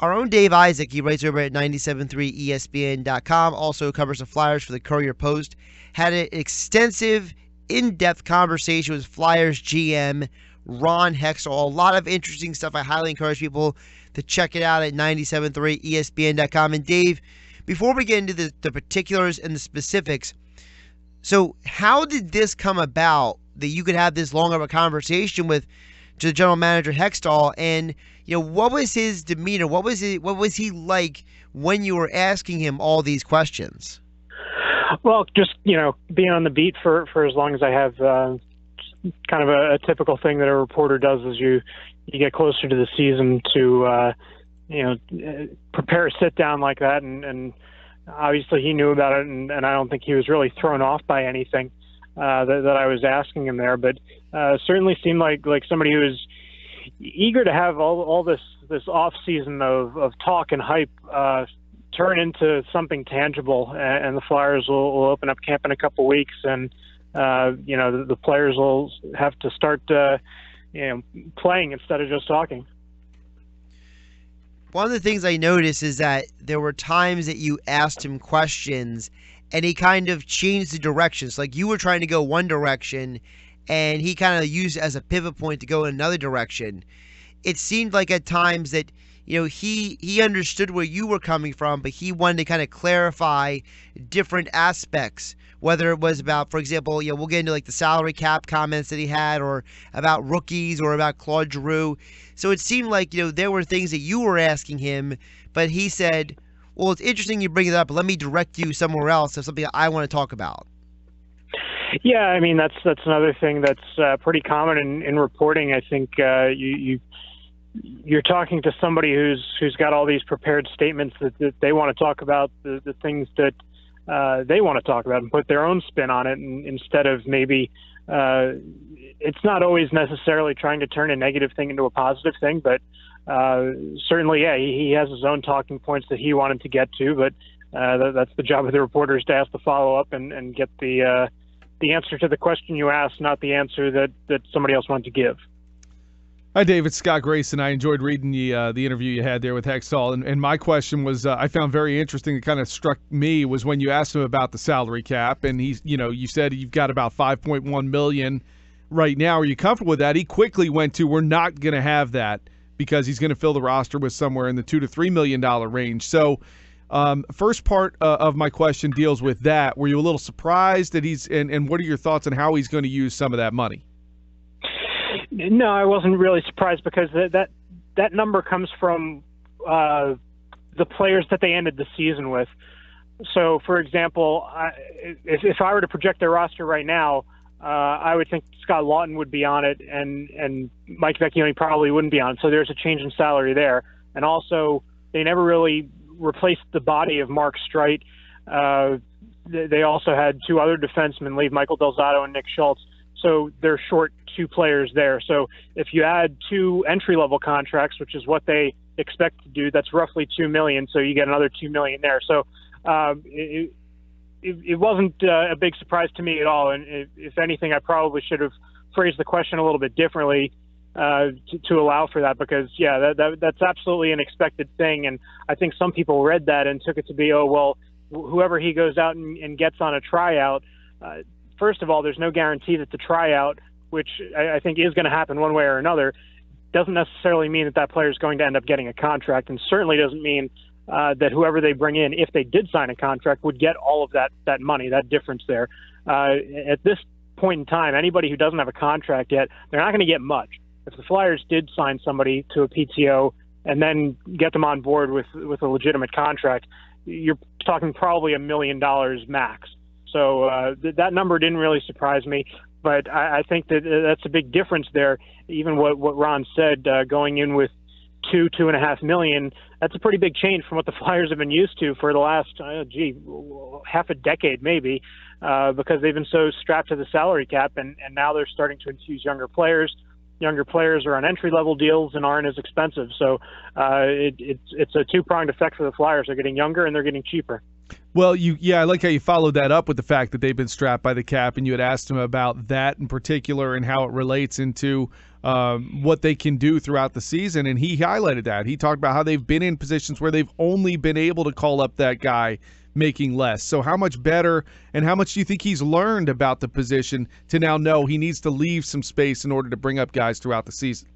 Our own Dave Isaac, he writes over at 973ESPN.com, also covers the Flyers for the Courier Post, had an extensive, in-depth conversation with Flyers GM Ron Hextall. A lot of interesting stuff. I highly encourage people to check it out at 973ESPN.com. And Dave, before we get into the particulars and the specifics, so how did this come about that you could have this long of a conversation with the general manager Hextall, and what was his demeanor? What was he like when you were asking him all these questions? Well, just being on the beat for as long as I have, kind of a typical thing that a reporter does as you get closer to the season to prepare a sit down like that, and obviously he knew about it, and I don't think he was really thrown off by anything that I was asking him there, but certainly seemed like somebody who was eager to have all this off season of talk and hype turn into something tangible, and the Flyers will open up camp in a couple weeks, and the players will have to start playing instead of just talking. One of the things I noticed is that there were times that you asked him questions and he kind of changed the directions. Like you were trying to go one direction and he kind of used it as a pivot point to go in another direction. It seemed like at times that he understood where you were coming from, but he wanted to kind of clarify different aspects, whether it was about, for example, we'll get into like the salary cap comments that he had, or about rookies, or about Claude Giroux. So it seemed like there were things that you were asking him, but he said, well, it's interesting you bring it up, but let me direct you somewhere else of something I want to talk about. Yeah, I mean, that's another thing that's pretty common in reporting. I think you're talking to somebody who's got all these prepared statements that they want to talk about the things that they want to talk about and put their own spin on it, and instead of maybe it's not always necessarily trying to turn a negative thing into a positive thing, but certainly, yeah, he has his own talking points that he wanted to get to, but that's the job of the reporters to ask the follow-up and get the answer to the question you asked, not the answer that somebody else wanted to give. Hi, David. Scott Grayson. I enjoyed reading the interview you had there with Hextall, and my question was I found very interesting. It kind of struck me was when you asked him about the salary cap, and you said you've got about $5.1 million right now. Are you comfortable with that? He quickly went to, we're not going to have that because he's going to fill the roster with somewhere in the $2 to $3 million range. So, first part of my question deals with that. Were you a little surprised that and what are your thoughts on how he's going to use some of that money? No, I wasn't really surprised because that number comes from the players that they ended the season with. So, for example, if I were to project their roster right now, I would think Scott Lawton would be on it, and Mike Vecchione probably wouldn't be on it. So there's a change in salary there. And also, they never really replaced the body of Mark Streit. They also had two other defensemen leave, Michael Del Zotto and Nick Schultz. So they're short two players there. So if you add two entry-level contracts, which is what they expect to do, that's roughly $2 million. So you get another $2 million there. So it wasn't a big surprise to me at all. And if anything, I probably should have phrased the question a little bit differently to allow for that, because that's absolutely an expected thing. And I think some people read that and took it to be, oh, well, whoever he goes out and gets on a tryout, first of all, there's no guarantee that the tryout, which I think is going to happen one way or another, doesn't necessarily mean that player is going to end up getting a contract, and certainly doesn't mean that whoever they bring in, if they did sign a contract, would get all of that money, that difference there. At this point in time, anybody who doesn't have a contract yet, they're not going to get much. If the Flyers did sign somebody to a PTO and then get them on board with a legitimate contract, you're talking probably $1 million max. So that number didn't really surprise me, but I think that's a big difference there. Even what Ron said, going in with $2.5 million, that's a pretty big change from what the Flyers have been used to for the last, half a decade maybe, because they've been so strapped to the salary cap, and now they're starting to infuse younger players. Younger players are on entry-level deals and aren't as expensive. So it's a two-pronged effect for the Flyers. They're getting younger and they're getting cheaper. Well, I like how you followed that up with the fact that they've been strapped by the cap, and you had asked him about that in particular and how it relates into what they can do throughout the season, and he highlighted that. He talked about how they've been in positions where they've only been able to call up that guy making less. So how much better and how much do you think he's learned about the position to now know he needs to leave some space in order to bring up guys throughout the season?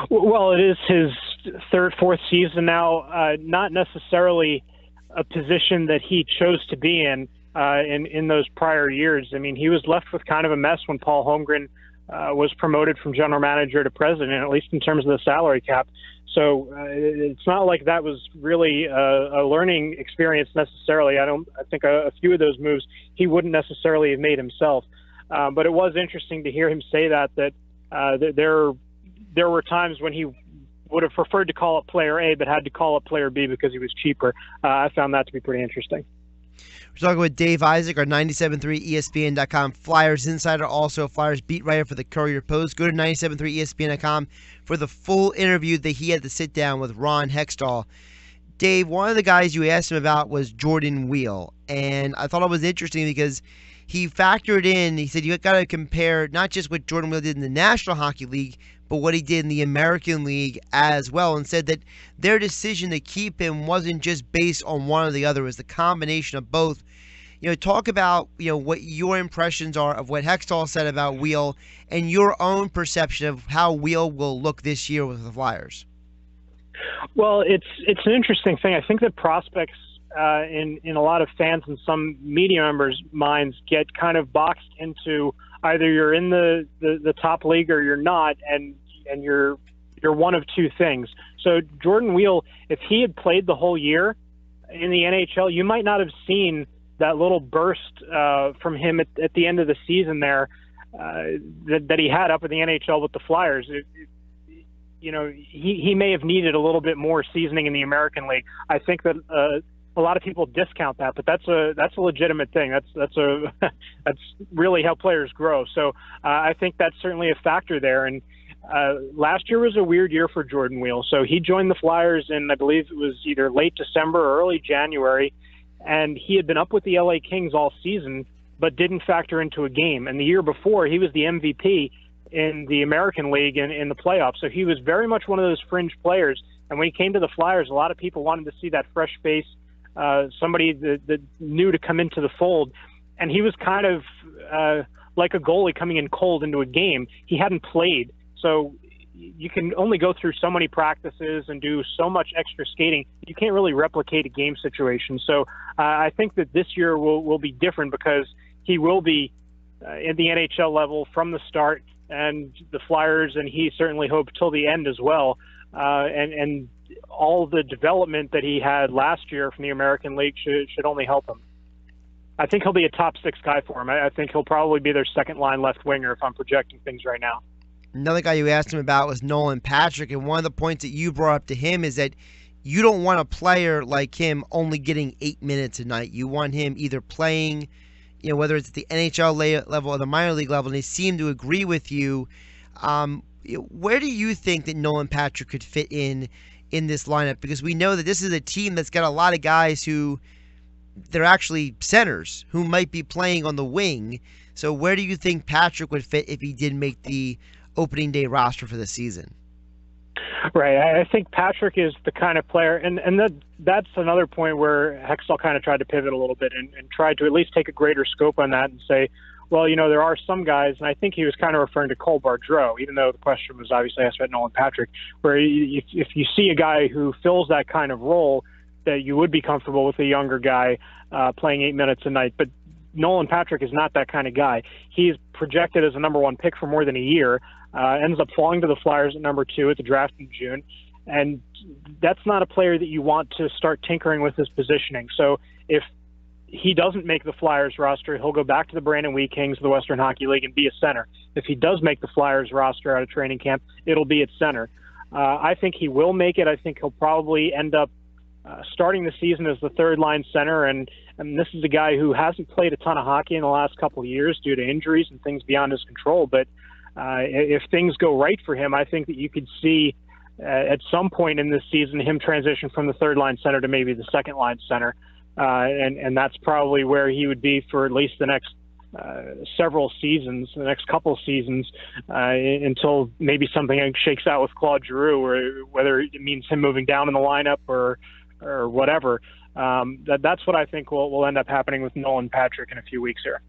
Well, it is his third, fourth season now, not necessarily a position that he chose to be in those prior years. I mean, he was left with kind of a mess when Paul Holmgren was promoted from general manager to president, at least in terms of the salary cap. So it's not like that was really a learning experience necessarily. I think a few of those moves he wouldn't necessarily have made himself. But it was interesting to hear him say that there were times when he would have preferred to call up player A, but had to call up player B because he was cheaper. I found that to be pretty interesting. We're talking with Dave Isaac, our 97.3 ESPN.com Flyers insider, also a Flyers beat writer for the Courier Post. Go to 97.3 ESPN.com for the full interview that he had to sit down with Ron Hextall. Dave, one of the guys you asked him about was Jordan Weal, and I thought it was interesting because he factored in, he said you got to compare not just what Jordan Weal did in the National Hockey League, but what he did in the American League as well, and said that their decision to keep him wasn't just based on one or the other, it was the combination of both. Talk about, what your impressions are of what Hextall said about Weal and your own perception of how Weal will look this year with the Flyers. Well, it's an interesting thing. I think that prospects in a lot of fans and some media members' minds get kind of boxed into either you're in the top league or you're not, and you're one of two things. So Jordan Weal, if he had played the whole year in the NHL, you might not have seen that little burst from him at the end of the season there that he had up in the NHL with the Flyers. He may have needed a little bit more seasoning in the American League. I think that a lot of people discount that, but that's a legitimate thing. That's really how players grow. So I think that's certainly a factor there. And last year was a weird year for Jordan Weal. So he joined the Flyers in, I believe it was either late December or early January, and he had been up with the LA Kings all season, but didn't factor into a game. And the year before, he was the MVP in the American League and in the playoffs. So he was very much one of those fringe players. And when he came to the Flyers, a lot of people wanted to see that fresh face, somebody that knew to come into the fold. And he was kind of like a goalie coming in cold into a game. He hadn't played. So you can only go through so many practices and do so much extra skating. You can't really replicate a game situation. So I think that this year will be different because he will be in the NHL level from the start, and the Flyers, and he certainly hope till the end as well. And all the development that he had last year from the American League should only help him. I think he'll be a top six guy for him. I think he'll probably be their second line left winger if I'm projecting things right now. Another guy you asked him about was Nolan Patrick, and one of the points that you brought up to him is that you don't want a player like him only getting 8 minutes a night. You want him either playing, whether it's at the NHL level or the minor league level, and they seem to agree with you. Where do you think that Nolan Patrick could fit in this lineup? Because we know that this is a team that's got a lot of guys who they're actually centers who might be playing on the wing. So where do you think Patrick would fit if he did make the opening day roster for the season? Right. I think Patrick is the kind of player, and that's another point where Hextall kind of tried to pivot a little bit and tried to at least take a greater scope on that and say, well, there are some guys, and I think he was kind of referring to Claude Giroux, even though the question was obviously asked about Nolan Patrick, where if you see a guy who fills that kind of role, that you would be comfortable with a younger guy playing 8 minutes a night. But Nolan Patrick is not that kind of guy. He's projected as a number one pick for more than a year, ends up falling to the Flyers at number 2 at the draft in June. And that's not a player that you want to start tinkering with his positioning. So if he doesn't make the Flyers roster, he'll go back to the Brandon Wheat Kings of the Western Hockey League and be a center. If he does make the Flyers roster out of training camp, it'll be at center. I think he will make it. I think he'll probably end up starting the season as the third-line center, and this is a guy who hasn't played a ton of hockey in the last couple of years due to injuries and things beyond his control. But if things go right for him, I think that you could see at some point in this season him transition from the third-line center to maybe the second-line center. and that's probably where he would be for at least the next several seasons, the next couple seasons, until maybe something shakes out with Claude Giroux, or whether it means him moving down in the lineup or whatever. That's what I think will end up happening with Nolan Patrick in a few weeks here.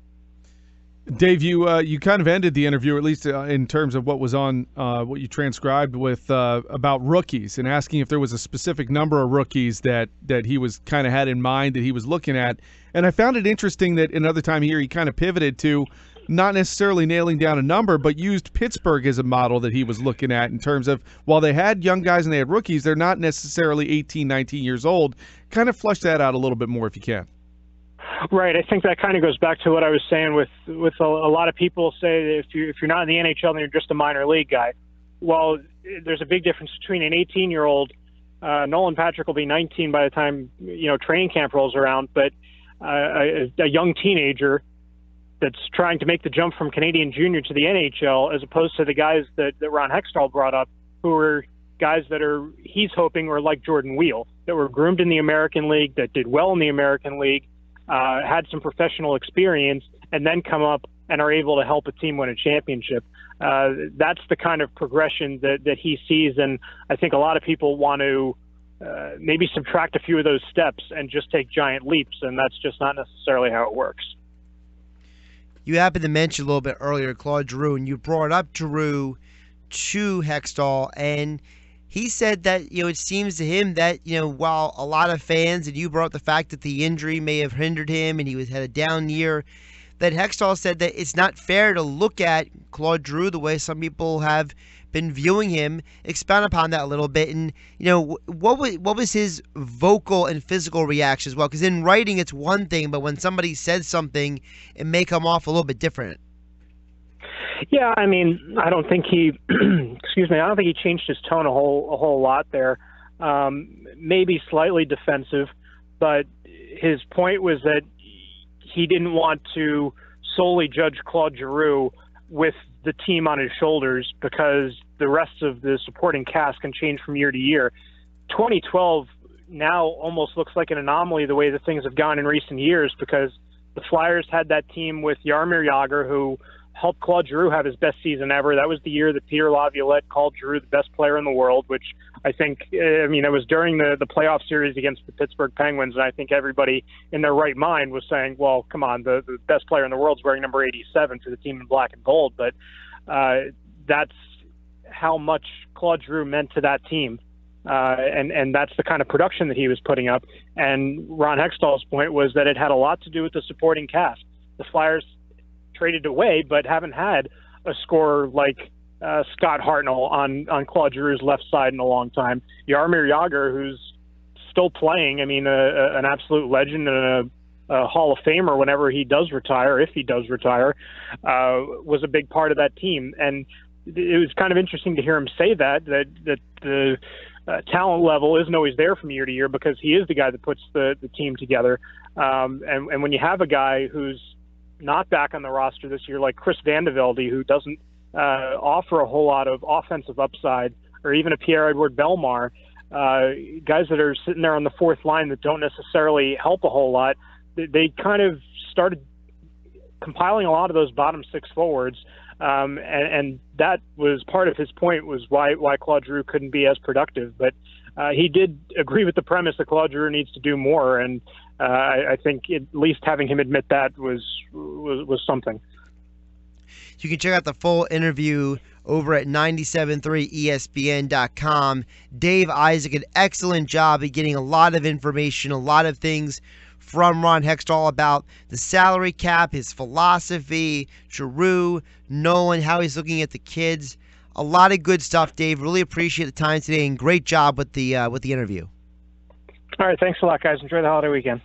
Dave, you kind of ended the interview, at least in terms of what was on what you transcribed with about rookies, and asking if there was a specific number of rookies that he was kind of had in mind that he was looking at. And I found it interesting that another time here he kind of pivoted to not necessarily nailing down a number, but used Pittsburgh as a model that he was looking at in terms of, while they had young guys and they had rookies, they're not necessarily 18, 19 years old. Kind of flush that out a little bit more if you can. Right. I think that kind of goes back to what I was saying with a lot of people say that if you're not in the NHL, then you're just a minor league guy. Well, there's a big difference between an 18-year-old. Nolan Patrick will be 19 by the time training camp rolls around, but a young teenager that's trying to make the jump from Canadian junior to the NHL, as opposed to the guys that Ron Hextall brought up, who are guys that he's hoping were like Jordan Wheel, that were groomed in the American League, that did well in the American League, had some professional experience, and then come up and are able to help a team win a championship. That's the kind of progression that he sees, and I think a lot of people want to maybe subtract a few of those steps and just take giant leaps, and that's just not necessarily how it works. You happened to mention a little bit earlier Claude Giroux, and you brought up Giroux to Hextall, and he said that, it seems to him that, while a lot of fans, and you brought up the fact that the injury may have hindered him and he had a down year, that Hextall said that it's not fair to look at Claude Giroux the way some people have been viewing him. Expound upon that a little bit, and what was his vocal and physical reaction as well? Because in writing it's one thing, but when somebody says something, it may come off a little bit different. Yeah, I mean, I don't think he, excuse me, I don't think he changed his tone a whole lot there. Maybe slightly defensive, but his point was that he didn't want to solely judge Claude Giroux with the team on his shoulders, because the rest of the supporting cast can change from year to year. 2012 now almost looks like an anomaly the way that things have gone in recent years, because the Flyers had that team with Jaromir Jagr, who helped Claude Giroux have his best season ever. That was the year that Peter Laviolette called Giroux the best player in the world, which I think, it was during the playoff series against the Pittsburgh Penguins, and I think everybody in their right mind was saying, well, come on, the best player in the world is wearing number 87 for the team in black and gold. But that's how much Claude Giroux meant to that team. And that's the kind of production that he was putting up. And Ron Hextall's point was that it had a lot to do with the supporting cast. The Flyers traded away, but haven't had a scorer like Scott Hartnell on Claude Giroux's left side in a long time. Jaromir Jagr, who's still playing, an absolute legend and a Hall of Famer whenever he does retire, if he does retire, was a big part of that team. And it was kind of interesting to hear him say that the talent level isn't always there from year to year, because he is the guy that puts the team together. And when you have a guy who's not back on the roster this year, like Chris Vandevelde, who doesn't offer a whole lot of offensive upside, or even a Pierre-Edouard Bellemare, guys that are sitting there on the fourth line that don't necessarily help a whole lot, they kind of started compiling a lot of those bottom six forwards, and that was part of his point, was why Claude Giroux couldn't be as productive. But he did agree with the premise that Claude Giroux needs to do more, and I think at least having him admit that was something. You can check out the full interview over at 973ESPN.com. Dave Isaac, an excellent job at getting a lot of information, a lot of things from Ron Hextall about the salary cap, his philosophy, Giroux, Nolan, how he's looking at the kids. A lot of good stuff, Dave. Really appreciate the time today, and great job with the interview. All right, thanks a lot, guys. Enjoy the holiday weekend.